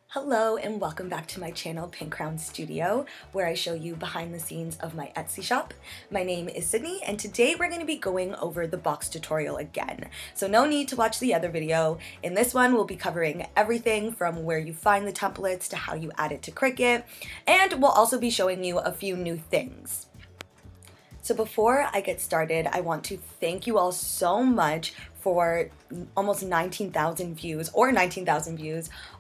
Hello and welcome back to my channel, Pink Crown Studio, where I show you behind the scenes of my Etsy shop. My name is Sydney and today we're going to be going over the box tutorial again. So no need to watch the other video. In this one we'll be covering everything from where you find the templates to how you add it to Cricut, and we'll also be showing you a few new things. So before I get started, I want to thank you all so much for almost 19,000 views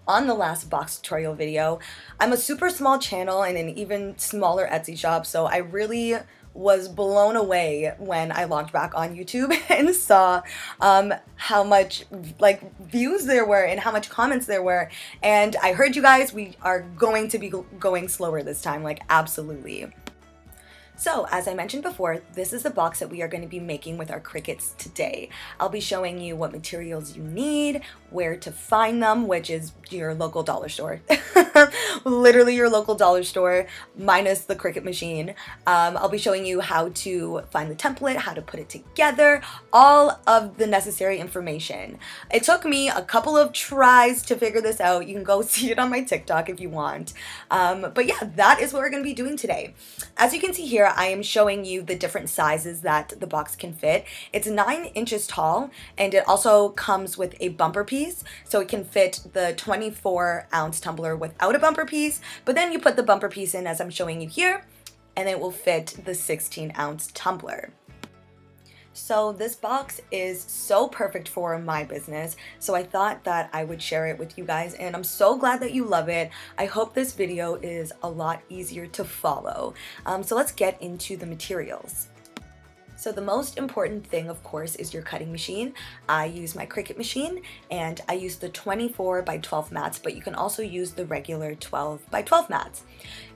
on the last box tutorial video. I'm a super small channel and an even smaller Etsy shop, so I really was blown away when I logged back on YouTube and saw how much views there were and how much comments there were. And I heard you guys, we are going to be going slower this time, absolutely. So, as I mentioned before, this is the box that we are going to be making with our Cricuts today. I'll be showing you what materials you need, where to find them, which is your local dollar store. Literally your local dollar store, minus the Cricut machine. I'll be showing you how to find the template, how to put it together, all of the necessary information. It took me a couple of tries to figure this out. You can go see it on my TikTok if you want. But yeah, that is what we're going to be doing today. As you can see here, I am showing you the different sizes that the box can fit. It's 9 inches tall, and it also comes with a bumper piece, so it can fit the 24-ounce tumbler without a bumper piece, but then you put the bumper piece in as I'm showing you here, and it will fit the 16-ounce tumbler. So this box is so perfect for my business, so I thought that I would share it with you guys, and I'm so glad that you love it. I hope this video is a lot easier to follow. So let's get into the materials. So the most important thing, of course, is your cutting machine. I use my Cricut machine, and I use the 24 by 12 mats, but you can also use the regular 12 by 12 mats.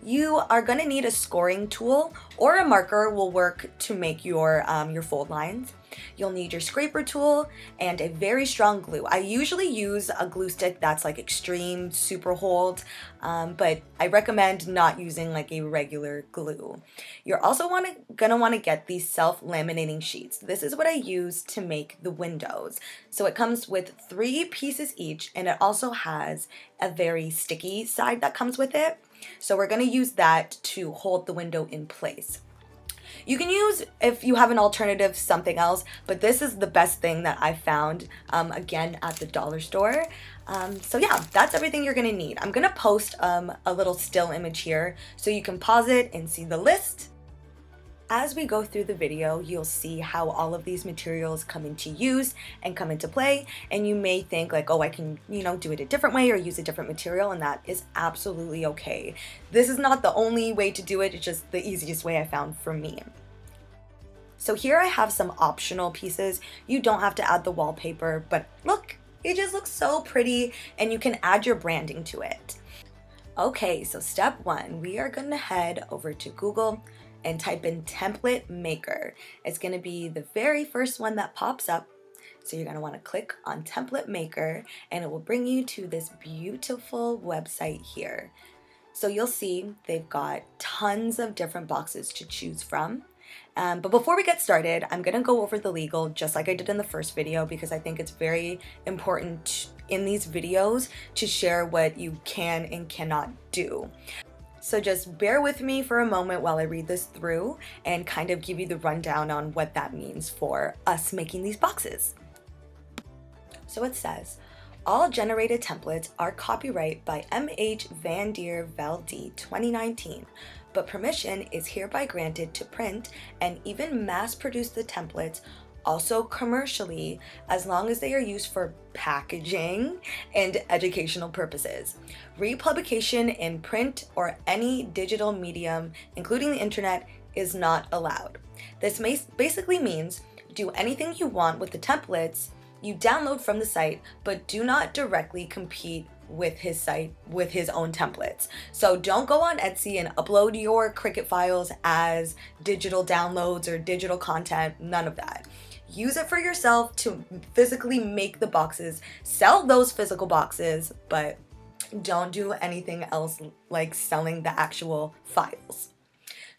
You are going to need a scoring tool, or a marker will work to make your fold lines. You'll need your scraper tool and a very strong glue. I usually use a glue stick that's extreme super hold, but I recommend not using a regular glue. You're also gonna want to get these self-laminating sheets. This is what I use to make the windows. So it comes with 3 pieces each, and it also has a very sticky side that comes with it. So we're going to use that to hold the window in place. You can use, if you have an alternative, something else, but this is the best thing that I found, again, at the dollar store. So yeah, that's everything you're going to need. I'm going to post a little still image here so you can pause it and see the list. As we go through the video, you'll see how all of these materials come into use and come into play, and you may think oh, I can, do it a different way or use a different material, and that is absolutely okay. This is not the only way to do it, it's just the easiest way I found for me. So here I have some optional pieces. You don't have to add the wallpaper, but look, it just looks so pretty, and you can add your branding to it. Okay, so step 1, we are gonna head over to Google and type in Templatemaker. It's going to be the very first one that pops up. So you're going to want to click on Templatemaker, and it will bring you to this beautiful website here. So you'll see they've got tons of different boxes to choose from. But before we get started, I'm going to go over the legal just like I did in the first video, because I think it's very important in these videos to share what you can and cannot do. So just bear with me for a moment while I read this through and kind of give you the rundown on what that means for us making these boxes. So it says, all generated templates are copyright by M.H. Van Deer Valdez 2019, but permission is hereby granted to print and even mass produce the templates also commercially, as long as they are used for packaging and educational purposes. Republication in print or any digital medium, including the internet, is not allowed. This basically means do anything you want with the templates you download from the site, but do not directly compete with his site with his own templates. So don't go on Etsy and upload your Cricut files as digital downloads or digital content, none of that. Use it for yourself to physically make the boxes, sell those physical boxes, but don't do anything else like selling the actual files.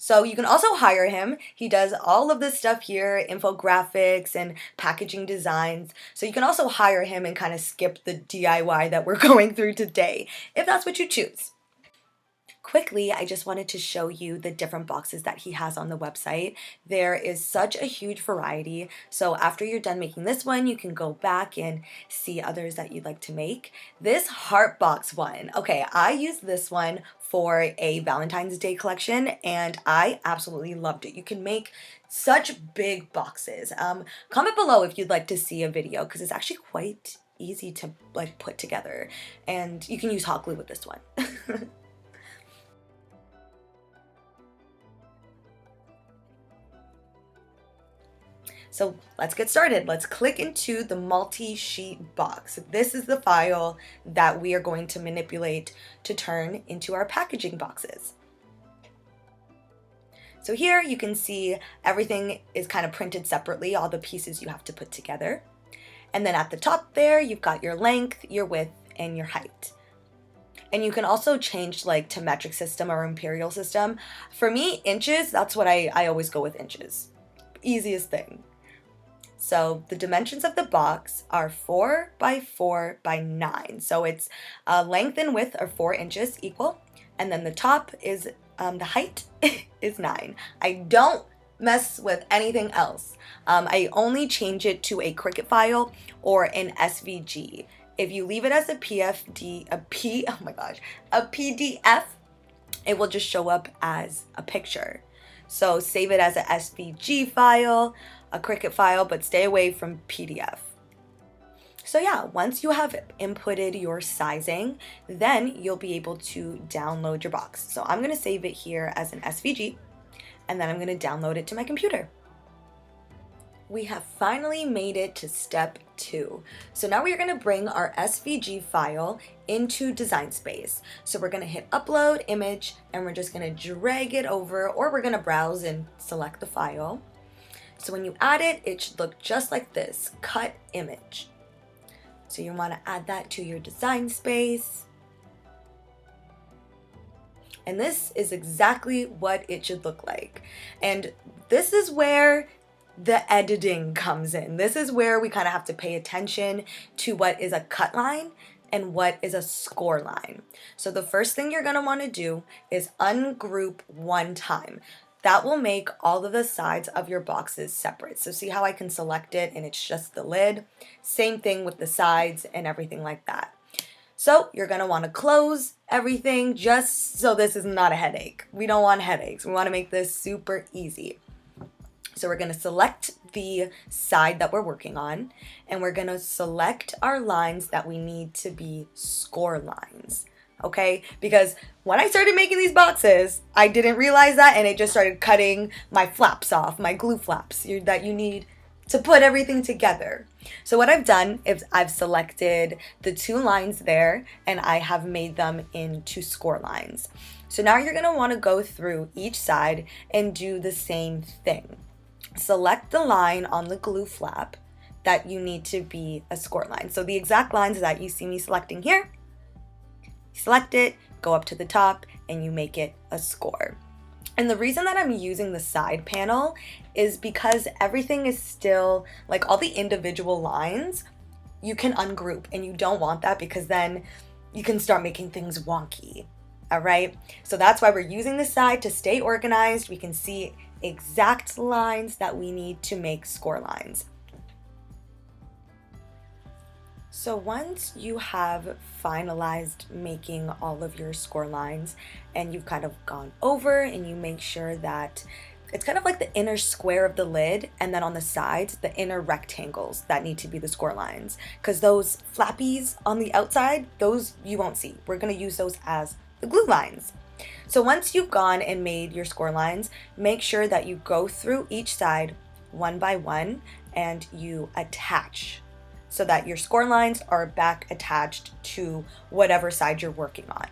So you can also hire him. He does all of this stuff here, infographics and packaging designs. So you can also hire him and kind of skip the DIY that we're going through today, if that's what you choose. Quickly, I just wanted to show you the different boxes that he has on the website. There is such a huge variety. So after you're done making this one, you can go back and see others that you'd like to make. This heart box one, okay, I used this one for a Valentine's Day collection and I absolutely loved it. You can make such big boxes. Comment below if you'd like to see a video because it's actually quite easy to like put together, and you can use hot glue with this one. So let's get started. Let's click into the multi-sheet box. This is the file that we are going to manipulate to turn into our packaging boxes. So here you can see everything is kind of printed separately, all the pieces you have to put together. And then at the top there, you've got your length, your width, and your height. And you can also change like to metric system or imperial system. For me, inches, that's what I always go with, inches. Easiest thing. So the dimensions of the box are 4 by 4 by 9. So it's length and width are 4 inches equal. And then the top is, the height is 9. I don't mess with anything else. I only change it to a Cricut file or an SVG. If you leave it as a PDF, it will just show up as a picture. So save it as a SVG file, a Cricut file, but stay away from PDF. So yeah, once you have inputted your sizing, then you'll be able to download your box. So I'm gonna save it here as an SVG, and then I'm gonna download it to my computer. We have finally made it to step 2. So now we are gonna bring our SVG file into Design Space. So we're gonna hit Upload Image, and we're just gonna drag it over, or we're gonna browse and select the file. So when you add it, it should look just like this, Cut Image. So you wanna add that to your Design Space. And this is exactly what it should look like. And this is where the editing comes in. This is where we kind of have to pay attention to what is a cut line and what is a score line. So the first thing you're gonna wanna do is ungroup one time. That will make all of the sides of your boxes separate. So see how I can select it and it's just the lid? Same thing with the sides and everything like that. So you're gonna wanna close everything just so this is not a headache. We don't want headaches. We wanna make this super easy. So we're gonna select the side that we're working on, and we're gonna select our lines that we need to be score lines, okay? Because when I started making these boxes, I didn't realize that, and it just started cutting my flaps off, my glue flaps that you need to put everything together. So what I've done is I've selected the 2 lines there, and I have made them into score lines. So now you're gonna wanna go through each side and do the same thing. Select the line on the glue flap that you need to be a score line. So the exact lines that you see me selecting here, select it, go up to the top, and you make it a score. And the reason that I'm using the side panel is because everything is still, like all the individual lines, you can ungroup, and you don't want that because then you can start making things wonky. All right, so that's why we're using the side to stay organized. We can see exact lines that we need to make score lines. So once you have finalized making all of your score lines and you've kind of gone over and you make sure that it's kind of like the inner square of the lid, and then on the sides, the inner rectangles that need to be the score lines, because those flappies on the outside, those you won't see. We're gonna use those as the glue lines. So once you've gone and made your score lines, make sure that you go through each side one by one and you attach so that your score lines are back attached to whatever side you're working on.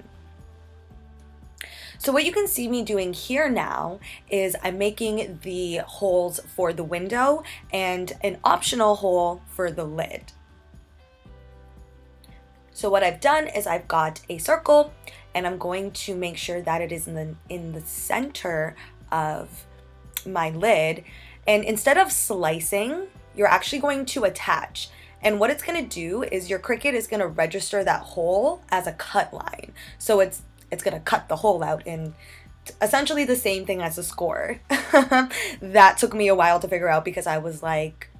So what you can see me doing here now is I'm making the holes for the window and an optional hole for the lid. So what I've done is I've got a circle, and I'm going to make sure that it is in the center of my lid. And instead of slicing, you're actually going to attach. And what it's going to do is your Cricut is going to register that hole as a cut line. So it's going to cut the hole out, in essentially the same thing as a score. That took me a while to figure out because I was like,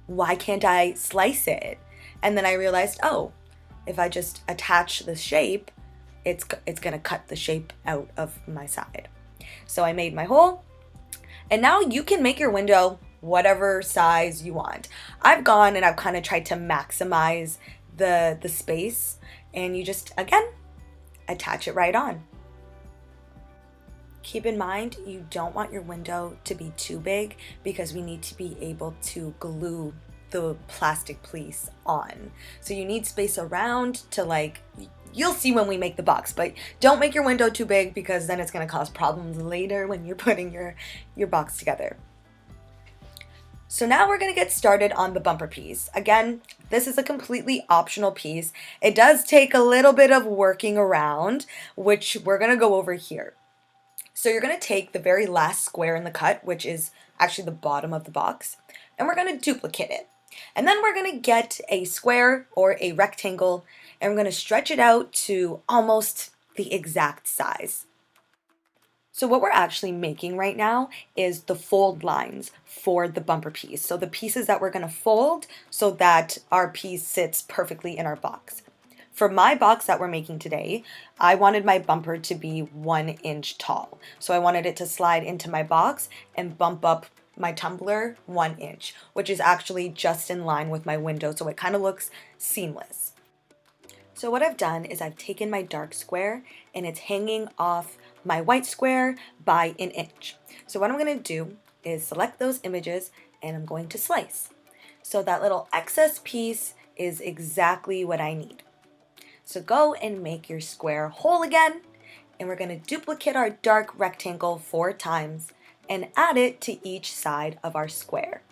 why can't I slice it? And then I realized, oh, if I just attach the shape, it's going to cut the shape out of my side. So I made my hole, and now you can make your window whatever size you want. I've gone and I've kind of tried to maximize the space, and you just, again, attach it right on. Keep in mind, you don't want your window to be too big because we need to be able to glue the plastic piece on. So you need space around to, like, you'll see when we make the box, but don't make your window too big because then it's going to cause problems later when you're putting your box together. So now we're going to get started on the bumper piece. Again, this is a completely optional piece. It does take a little bit of working around, which we're going to go over here. So you're going to take the very last square in the cut, which is actually the bottom of the box, and we're going to duplicate it. And then we're going to get a square or a rectangle, and we're going to stretch it out to almost the exact size. So what we're actually making right now is the fold lines for the bumper piece. So the pieces that we're going to fold so that our piece sits perfectly in our box. For my box that we're making today, I wanted my bumper to be 1 inch tall. So I wanted it to slide into my box and bump up my tumbler 1 inch, which is actually just in line with my window, so it kind of looks seamless. So what I've done is I've taken my dark square and it's hanging off my white square by 1 inch. So what I'm going to do is select those images and I'm going to slice. So that little excess piece is exactly what I need. So go and make your square whole again, and we're going to duplicate our dark rectangle 4 times and add it to each side of our square.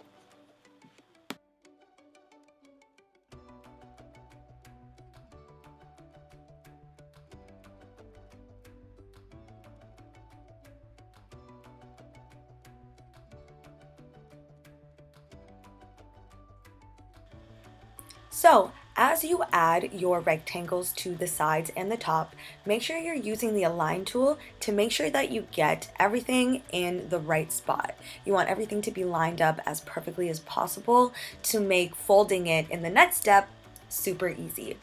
So, as you add your rectangles to the sides and the top, make sure you're using the align tool to make sure that you get everything in the right spot. You want everything to be lined up as perfectly as possible to make folding it in the next step super easy.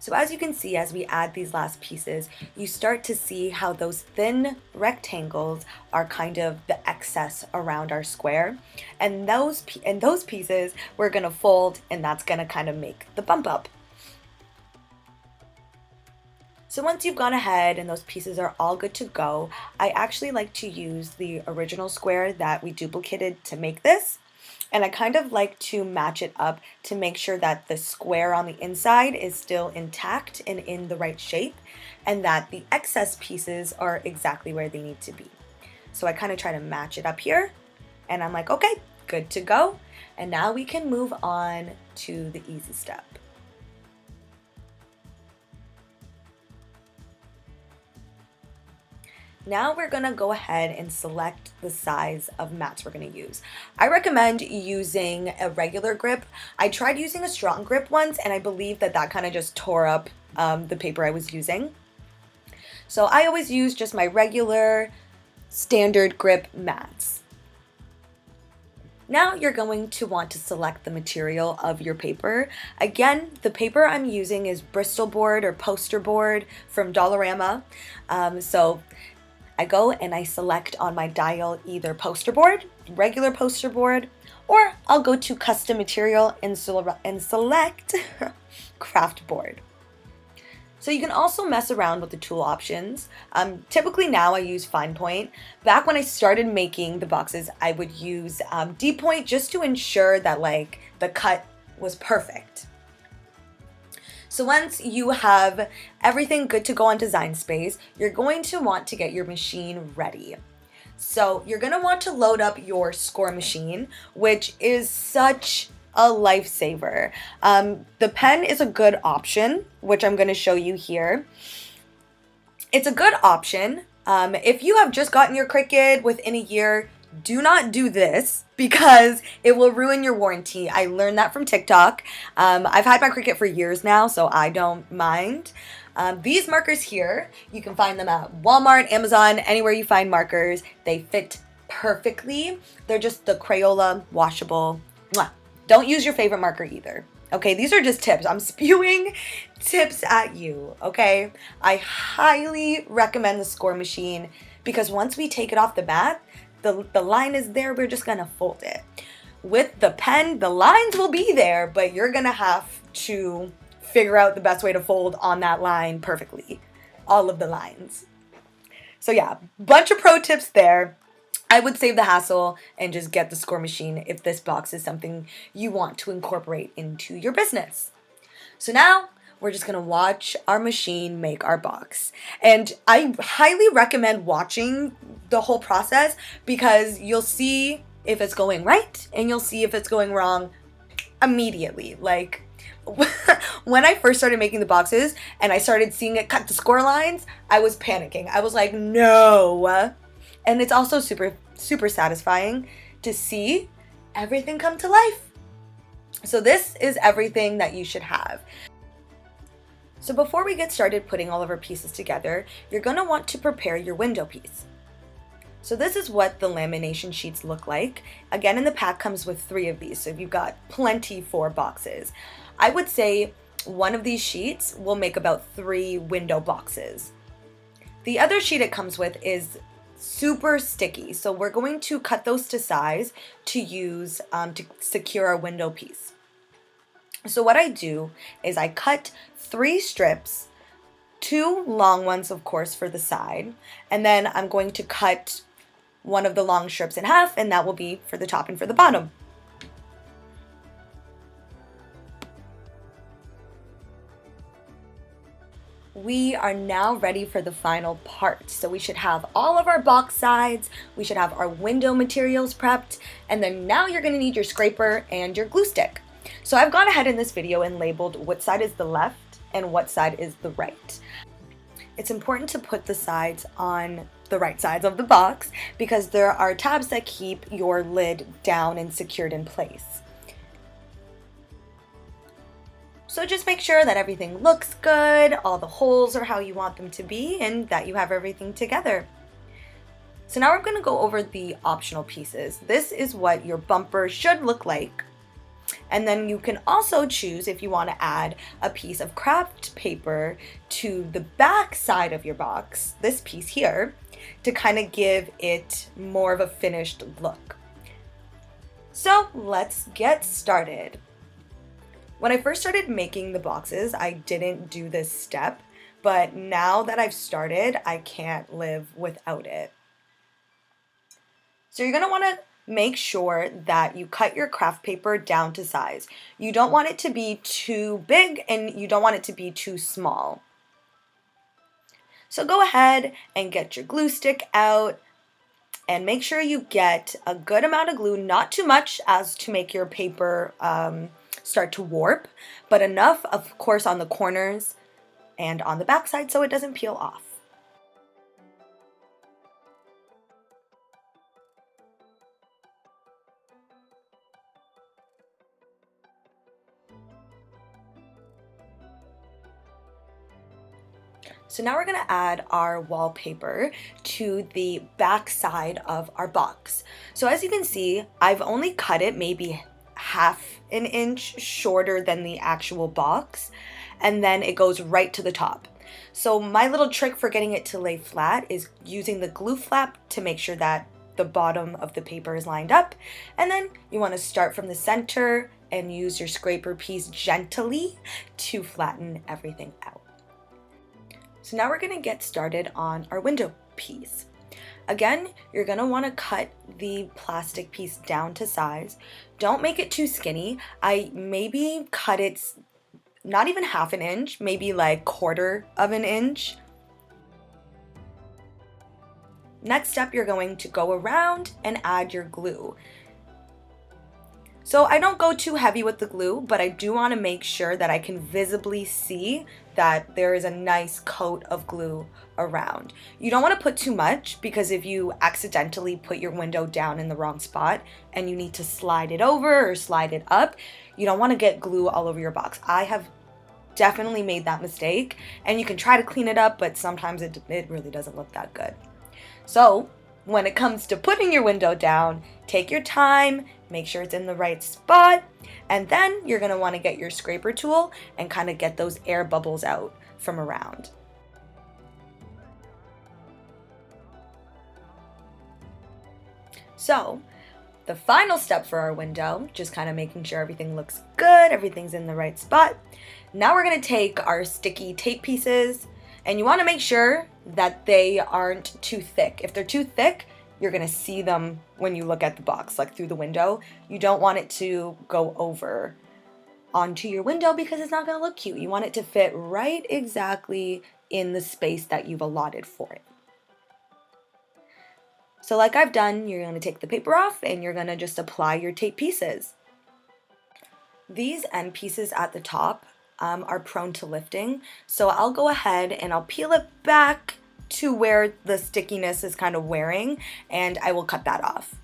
So as you can see, as we add these last pieces, you start to see how those thin rectangles are kind of the excess around our square. And those pieces we're going to fold, and that's going to kind of make the bump up. So once you've gone ahead and those pieces are all good to go, I actually like to use the original square that we duplicated to make this. And I kind of like to match it up to make sure that the square on the inside is still intact and in the right shape, and that the excess pieces are exactly where they need to be. So I kind of try to match it up here, and I'm like, okay, good to go. And now we can move on to the easy step. Now we're going to go ahead and select the size of mats we're going to use. I recommend using a regular grip. I tried using a strong grip once, and I believe that kind of just tore up the paper I was using. So I always use just my regular standard grip mats. Now you're going to want to select the material of your paper. Again, the paper I'm using is Bristol board or poster board from Dollarama. So I go and I select on my dial either poster board, regular poster board, or I'll go to custom material and select craft board. So you can also mess around with the tool options. Typically now I use fine point. Back when I started making the boxes, I would use deep point just to ensure that like the cut was perfect. So once you have everything good to go on Design Space, you're going to want to get your machine ready. So you're going to want to load up your score machine, which is such a lifesaver. The pen is a good option, which I'm going to show you here. It's a good option If you have just gotten your Cricut within a year, do not do this because it will ruin your warranty. I learned that from TikTok. I've had my Cricut for years now, so I don't mind. These markers here, you can find them at Walmart, Amazon, anywhere you find markers. They fit perfectly. They're just the Crayola washable. Mwah. Don't use your favorite marker either. Okay, these are just tips. I'm spewing tips at you, okay? I highly recommend the score machine because once we take it off the mat, the line is there, we're just gonna fold it. With the pen, the lines will be there, but you're gonna have to figure out the best way to fold on that line perfectly. All of the lines. So yeah, bunch of pro tips there. I would save the hassle and just get the score machine if this box is something you want to incorporate into your business. So now we're just gonna watch our machine make our box. And I highly recommend watching the whole process because you'll see if it's going right and you'll see if it's going wrong immediately. Like when I first started making the boxes and I started seeing it cut the score lines, I was panicking. I was like, no. And it's also super satisfying to see everything come to life. So this is everything that you should have. So before we get started putting all of our pieces together, you're going to want to prepare your window piece. So this is what the lamination sheets look like. Again, in the pack comes with 3 of these, so you've got plenty for boxes. I would say one of these sheets will make about 3 window boxes. The other sheet it comes with is super sticky, so we're going to cut those to size to use to secure our window piece. So what I do is I cut 3 strips, 2 long ones of course for the side, and then I'm going to cut one of the long strips in half, and that will be for the top and for the bottom. We are now ready for the final part. So we should have all of our box sides, we should have our window materials prepped, and then now you're gonna need your scraper and your glue stick. So I've gone ahead in this video and labeled what side is the left and what side is the right. It's important to put the sides on the right sides of the box because there are tabs that keep your lid down and secured in place. So just make sure that everything looks good, all the holes are how you want them to be, and that you have everything together. So now we're going to go over the optional pieces. This is what your bumper should look like. And then you can also choose if you want to add a piece of craft paper to the back side of your box, this piece here, to kind of give it more of a finished look. So let's get started. When I first started making the boxes, I didn't do this step, but now that I've started, I can't live without it. So you're going to want to make sure that you cut your craft paper down to size. You don't want it to be too big and you don't want it to be too small. So go ahead and get your glue stick out and make sure you get a good amount of glue, not too much as to make your paper start to warp, but enough, of course, on the corners and on the back side so it doesn't peel off. So now we're going to add our wallpaper to the back side of our box. So as you can see, I've only cut it maybe half an inch shorter than the actual box, and then it goes right to the top. So my little trick for getting it to lay flat is using the glue flap to make sure that the bottom of the paper is lined up, and then you want to start from the center and use your scraper piece gently to flatten everything out. So now we're going to get started on our window piece. Again, you're going to want to cut the plastic piece down to size. Don't make it too skinny. I maybe cut it not even half an inch, maybe like 1/4 of an inch. Next step, you're going to go around and add your glue. So I don't go too heavy with the glue, but I do want to make sure that I can visibly see that there is a nice coat of glue around. You don't want to put too much, because if you accidentally put your window down in the wrong spot and you need to slide it over or slide it up, you don't want to get glue all over your box. I have definitely made that mistake, and you can try to clean it up, but sometimes it really doesn't look that good. So when it comes to putting your window down, take your time, make sure it's in the right spot, and then you're going to want to get your scraper tool and kind of get those air bubbles out from around. So the final step for our window, just kind of making sure everything looks good, everything's in the right spot. Now we're going to take our sticky tape pieces, and you want to make sure that they aren't too thick. If they're too thick, you're going to see them when you look at the box, like through the window. You don't want it to go over onto your window because it's not going to look cute. You want it to fit right exactly in the space that you've allotted for it. So like I've done, you're going to take the paper off and you're going to just apply your tape pieces. These end pieces at the top are prone to lifting, so I'll go ahead and I'll peel it back to where the stickiness is kind of wearing, and I will cut that off.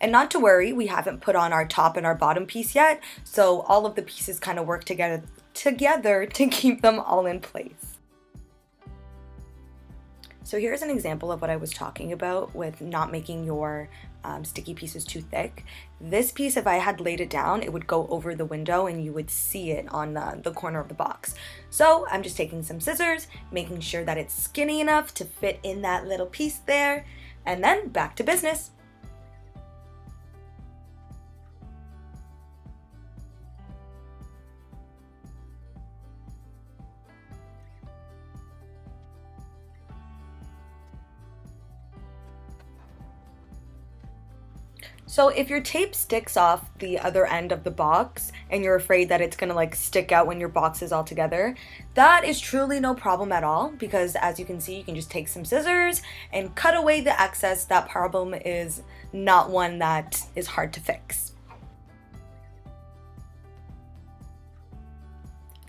And not to worry, we haven't put on our top and our bottom piece yet, so all of the pieces kind of work together to keep them all in place. So here's an example of what I was talking about with not making your sticky pieces too thick. This piece, if I had laid it down, it would go over the window and you would see it on the corner of the box. So I'm just taking some scissors, making sure that it's skinny enough to fit in that little piece there, and then back to business. So if your tape sticks off the other end of the box and you're afraid that it's gonna like stick out when your box is all together, that is truly no problem at all, because as you can see, you can just take some scissors and cut away the excess. That problem is not one that is hard to fix.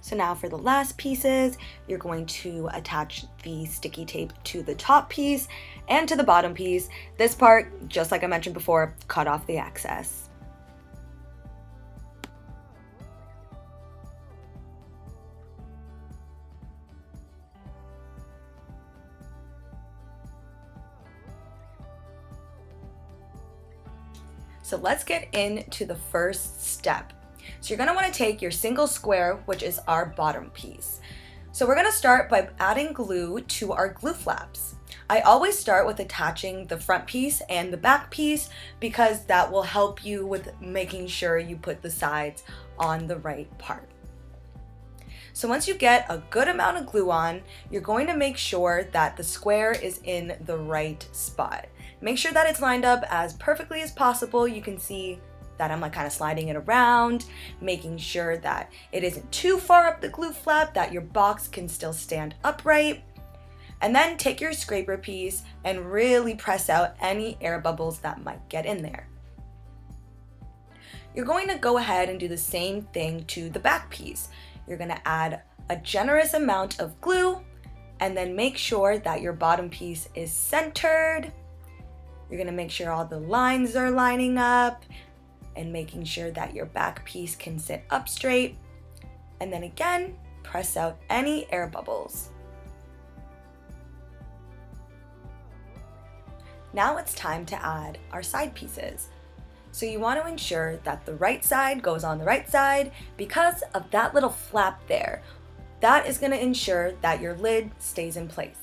So now for the last pieces, you're going to attach the sticky tape to the top piece and to the bottom piece. This part, just like I mentioned before, cut off the excess. So let's get into the first step. So you're going to want to take your single square, which is our bottom piece. So we're going to start by adding glue to our glue flaps. I always start with attaching the front piece and the back piece because that will help you with making sure you put the sides on the right part. So once you get a good amount of glue on, you're going to make sure that the square is in the right spot. Make sure that it's lined up as perfectly as possible. You can see that I'm like kind of sliding it around, making sure that it isn't too far up the glue flap, that your box can still stand upright. And then take your scraper piece and really press out any air bubbles that might get in there. You're going to go ahead and do the same thing to the back piece. You're going to add a generous amount of glue and then make sure that your bottom piece is centered. You're going to make sure all the lines are lining up and making sure that your back piece can sit up straight. And then again, press out any air bubbles. Now it's time to add our side pieces. So you want to ensure that the right side goes on the right side because of that little flap there. That is going to ensure that your lid stays in place.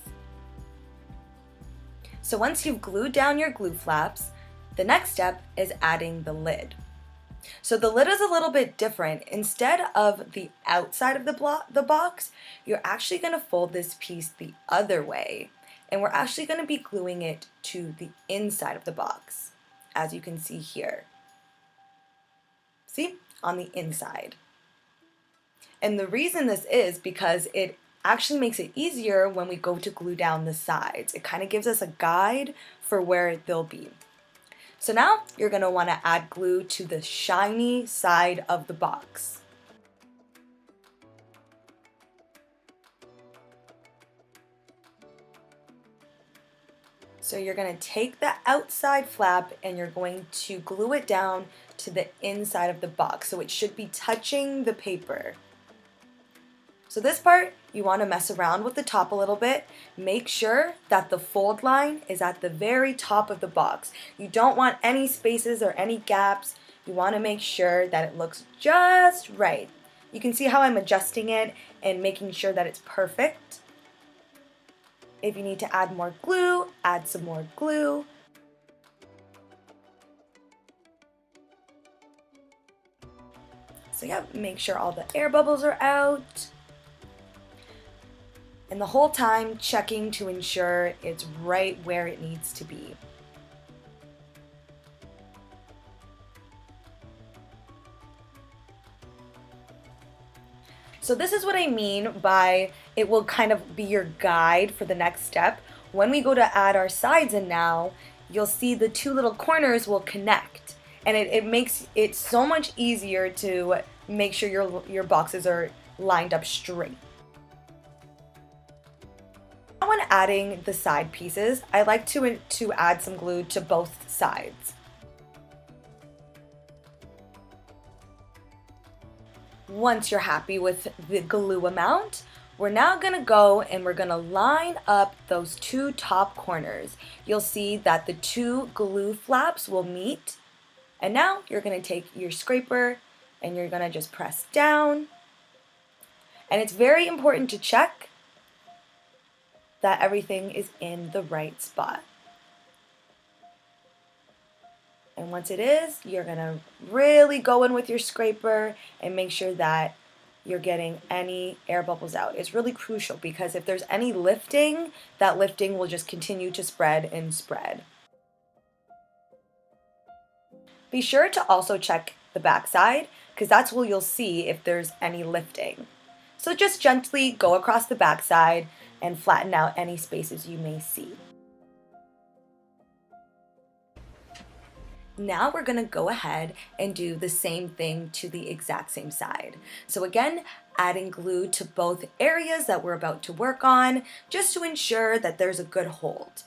So once you've glued down your glue flaps, the next step is adding the lid. So the lid is a little bit different. Instead of the outside of the box, you're actually going to fold this piece the other way. And we're actually going to be gluing it to the inside of the box, as you can see here. See? On the inside. And the reason this is because it actually makes it easier when we go to glue down the sides. It kind of gives us a guide for where they'll be. So now you're going to want to add glue to the shiny side of the box. So you're going to take the outside flap and you're going to glue it down to the inside of the box, so it should be touching the paper. So this part, you want to mess around with the top a little bit. Make sure that the fold line is at the very top of the box. You don't want any spaces or any gaps. You want to make sure that it looks just right. You can see how I'm adjusting it and making sure that it's perfect. If you need to add more glue, add some more glue. So yeah, make sure all the air bubbles are out. And the whole time checking to ensure it's right where it needs to be. So this is what I mean by it will kind of be your guide for the next step. When we go to add our sides in now, you'll see the two little corners will connect. And it makes it so much easier to make sure your boxes are lined up straight. When adding the side pieces, I like to add some glue to both sides. Once you're happy with the glue amount, we're now going to go and we're going to line up those two top corners. You'll see that the two glue flaps will meet. And now you're going to take your scraper and you're going to just press down. And it's very important to check that everything is in the right spot. And once it is, you're gonna really go in with your scraper and make sure that you're getting any air bubbles out. It's really crucial because if there's any lifting, that lifting will just continue to spread and spread. Be sure to also check the back side because that's where you'll see if there's any lifting. So just gently go across the back side and flatten out any spaces you may see. Now we're going to go ahead and do the same thing to the exact same side. So again, adding glue to both areas that we're about to work on, just to ensure that there's a good hold.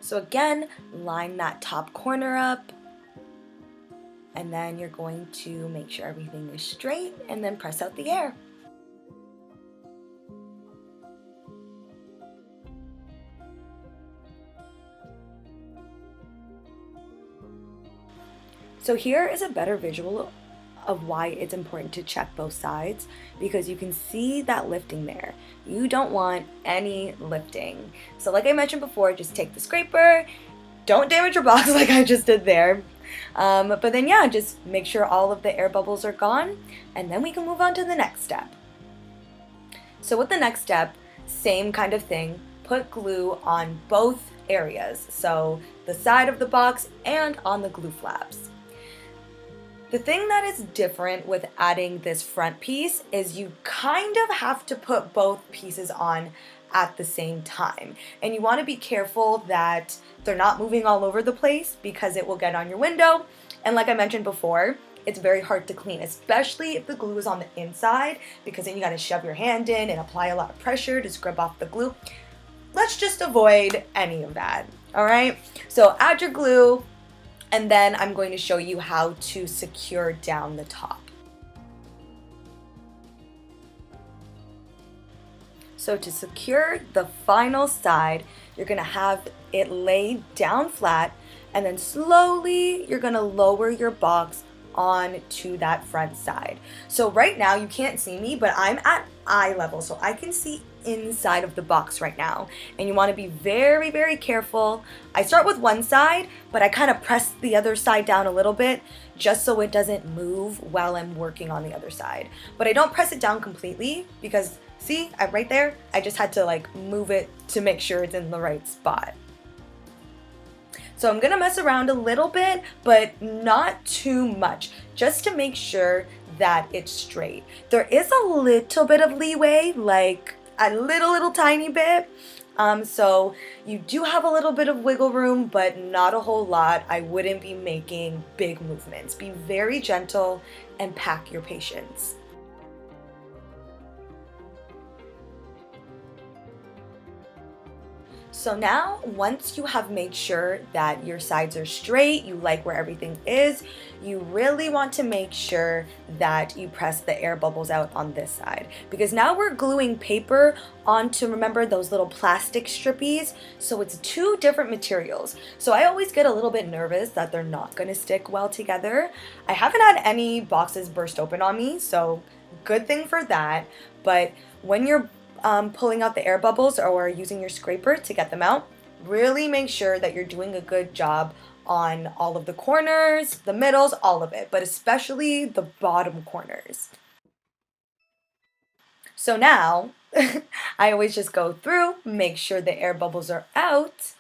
So again, line that top corner up. And then you're going to make sure everything is straight and then press out the air. So here is a better visual of why it's important to check both sides, because you can see that lifting there. You don't want any lifting. So like I mentioned before, just take the scraper, don't damage your box like I just did there. But then yeah, just make sure all of the air bubbles are gone, and then we can move on to the next step. So with the next step, same kind of thing, put glue on both areas, so the side of the box and on the glue flaps. The thing that is different with adding this front piece is you kind of have to put both pieces on at the same time. And you want to be careful that they're not moving all over the place because it will get on your window. And like I mentioned before, it's very hard to clean, especially if the glue is on the inside, because then you got to shove your hand in and apply a lot of pressure to scrub off the glue. Let's just avoid any of that, all right? So add your glue, and then I'm going to show you how to secure down the top. So to secure the final side, you're gonna have it laid down flat, and then slowly you're gonna lower your box onto that front side. So right now you can't see me, but I'm at eye level, so I can see inside of the box right now. And you want to be very, very careful. I start with one side, but I kind of press the other side down a little bit just so it doesn't move while I'm working on the other side. But I don't press it down completely because see, right there, I just had to like move it to make sure it's in the right spot. So I'm gonna mess around a little bit, but not too much, just to make sure that it's straight. There is a little bit of leeway, like a little tiny bit. So you do have a little bit of wiggle room, but not a whole lot. I wouldn't be making big movements. Be very gentle and pack your patience. So now, once you have made sure that your sides are straight, you like where everything is, you really want to make sure that you press the air bubbles out on this side. Because now we're gluing paper onto, remember, those little plastic strippies? So it's two different materials. So I always get a little bit nervous that they're not gonna stick well together. I haven't had any boxes burst open on me, so good thing for that. But when you're pulling out the air bubbles or using your scraper to get them out, really make sure that you're doing a good job on all of the corners, the middles, all of it, but especially the bottom corners. So now, I always just go through, make sure the air bubbles are out,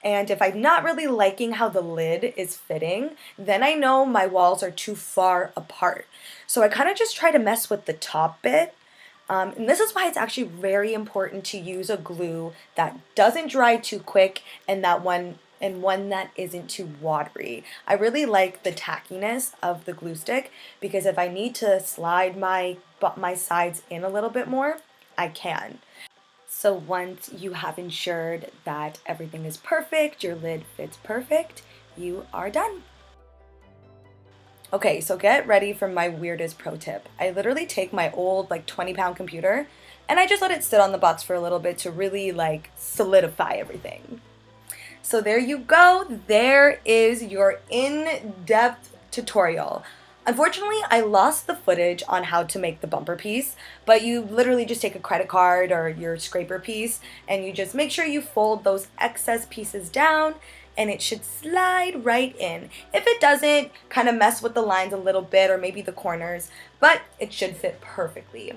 and if I'm not really liking how the lid is fitting, then I know my walls are too far apart. So I kind of just try to mess with the top bit. And this is why it's actually very important to use a glue that doesn't dry too quick and one that isn't too watery. I really like the tackiness of the glue stick because if I need to slide my sides in a little bit more, I can. So once you have ensured that everything is perfect, your lid fits perfect, you are done. Okay, so get ready for my weirdest pro tip. I literally take my old 20-pound computer and I just let it sit on the box for a little bit to really solidify everything. So there you go. There is your in-depth tutorial. Unfortunately, I lost the footage on how to make the bumper piece, but you literally just take a credit card or your scraper piece and you just make sure you fold those excess pieces down and it should slide right in. If it doesn't, kind of mess with the lines a little bit or maybe the corners, but it should fit perfectly.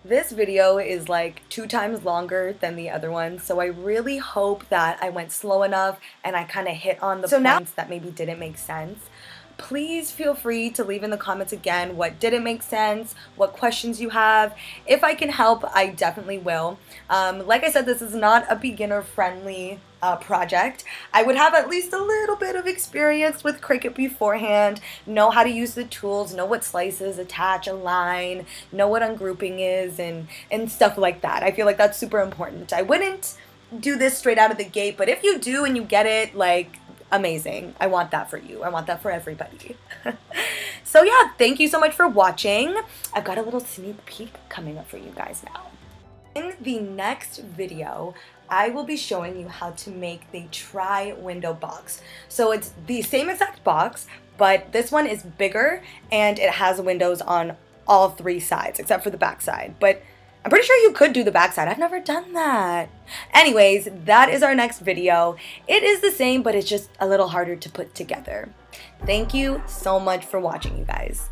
This video is 2 times longer than the other one, so I really hope that I went slow enough and I kind of hit on the points that maybe didn't make sense. Please feel free to leave in the comments again what didn't make sense, what questions you have. If I can help, I definitely will. Like I said, this is not a beginner-friendly project. I would have at least a little bit of experience with Cricut beforehand, know how to use the tools, know what slices attach, align, know what ungrouping is, and stuff like that. I feel like that's super important. I wouldn't do this straight out of the gate, but if you do and you get it, amazing. I want that for you. I want that for everybody. So yeah, thank you so much for watching. I've got a little sneak peek coming up for you guys now. In the next video, I will be showing you how to make the tri-window box. So it's the same exact box, but this one is bigger and it has windows on all 3 sides except for the back side. But I'm pretty sure you could do the backside. I've never done that. Anyways, that is our next video. It is the same, but it's just a little harder to put together. Thank you so much for watching, you guys.